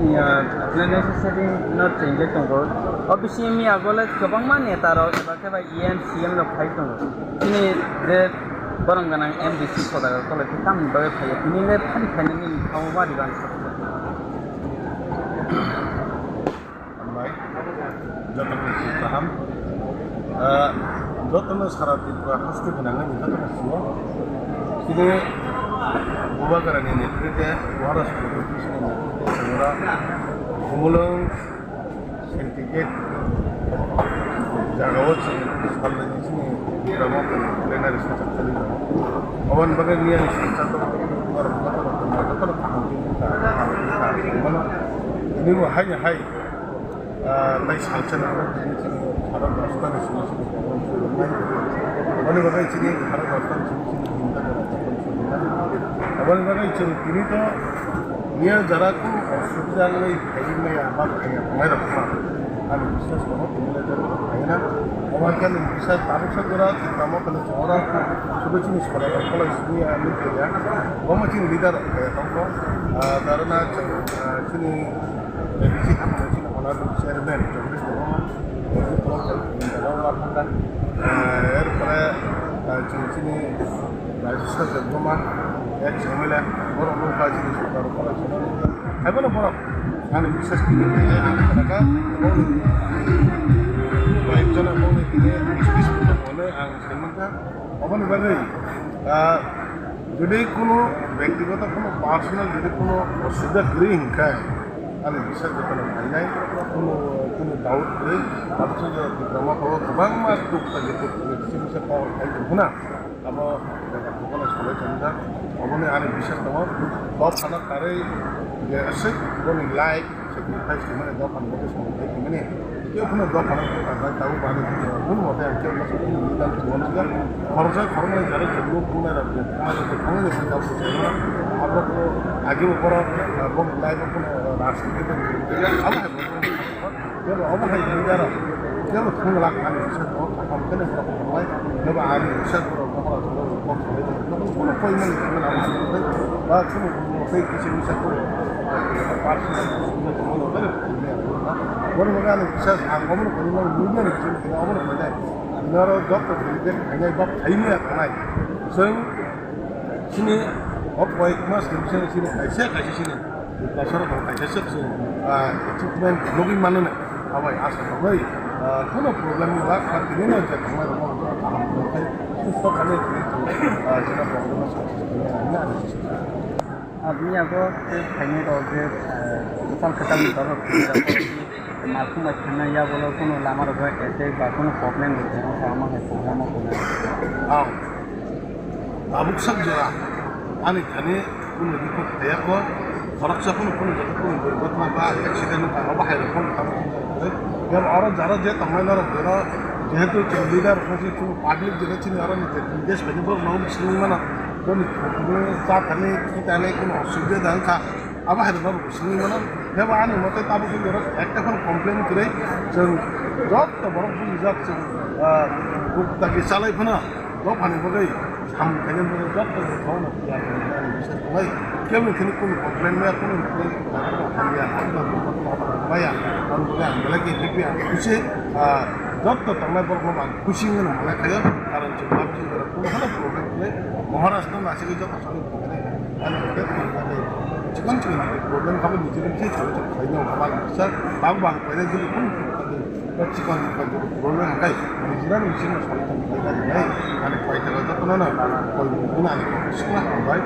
necessary not change dong. Obviously mi agole kebang mana taro sebagai EM CM lo fight dong. Ini de barang ganang MDC pada kalau kita membawa fight ini le pan ini kamu bari kan. Baik, jatuh paham. Jatuh syarat itu pasti kenangan itu kan semua. Jadi bubaran ini kita harus berpikir segera umulung sentiket jagawat sekolah di sini drama plenary session kali ini. Awan bagai ni yang satu orang kata mungkin kita mana ini hanya hai baik salsan ini harap rasa di sini mana bagai sini harap rasa di sini awan bagai sini ini tu dia jarak tu sudah lagi kain ni apa kain mai rakna ada bisnes kono mulai dari kain awan kan bisa taruh segera kamu kalau orang sudah sini sekolah kalau sini ambil kerja kamu sini leader kamu karena sini sini kamu sini orang chairman jadi sini register rumah semula orang lupa jenis baru kalau semula apa nak buat kan bisa sekali mereka baik jangan mau ni bisnis boleh angsemannya apa ni bagi jadi kuno ব্যক্তিগত কোনো personal যদি কোনো অসুবিধা গ্রিং খায় আমি bisa betul banyak কোনো doubt নেই আপনি যে ডিপ্লোমা পাবো गोबां मार्क दं gitu bisa পাওয়ার খাইতে না apa bukan sekolah canda apa ni ada bisa tahu top anak kari dia asik bukan like sacrifice di mana top anak itu semua di mana dia punya top anak itu akan tahu pada dia pun waktu yang dia masuk di dalam tuan juga harusnya jarak jauh punya ada ada pengen dia tahu semua apa tu lagi upor bukan like pun rasa itu apa dia apa hai negara dia betul lakukan bisa tahu apa mungkin yang berapa mulai dia ada bisa কোনো পরিমাণে না বা কোনো সেই কিছু বিষয় করে বড় বড় বিশ্বাস আগমন পরিমাণ মূল্যের কিছু অবন হয়ে যায় ইনারও জব করতে খাইনাই বা খাইনি খানাই जों sini কয়েক মাস sini খাইছে sini বছর খাইছে जों achievement লগি মানে না আবাই আশা করি কোনো প্রবলেম নয় আর দিনে যে তোমার susto kali itu jangan problem ini ada sih. Abni aku kayaknya kalau dia misal kita minta मालूम है या बोलो कोनो लामा रखा ऐसे बातों में प्रॉब्लम होते हैं सामा है प्रोग्राम होना हाँ बाबुक सब जगह आने खाने कोनो दिक्कत है को फरक से कोनो जगह कोनो दुर्घटना बा एक्सीडेंट का बाहर कोनो काम जब और ज़्यादा जे तमाम ना যেহেতু লিডার হচ্ছে কোনো পাবলিক যেটা ছিল আরও নির্দেশ ভেঙে নৌ সিনেমা কোনো চা থানে কি তাহলে কোনো অসুবিধা দেখা আবার হেরবার সিনেমা হেবা আনি মতে তাবো কিন্তু একটা এখন কমপ্লেন করে जों যত বড় পুলিশ যাচ্ছে তাকে চালাই ফোনা ল' ফানি বগै সামখাইनो বলে যত খাওয়ানো বিশেষ করে কেউ এখানে কোনো কমপ্লেন নেই কোনো হারিয়া মায়া কোনো বলে আনবেলাকে হেপি খুশি যত তামাই বর্তমান খুশি মনে মনে থাকে কারণ ভাবছি কোনো হলে প্রবলেম হলে মহারাষ্ট্র নাসিকে যত সঙ্গে চিকন চিকন প্রবলেম খাবে নিজের নিজে ছোটো ছোটো খাইনো খাবার স্যার বাঘ বাঘ পাইলে যদি কোন চিকন প্রবলেম হয় নিজেরা নিজের সচেতন হয়ে যায় মানে কয়টা যত না কয় আনি সিংহ হয়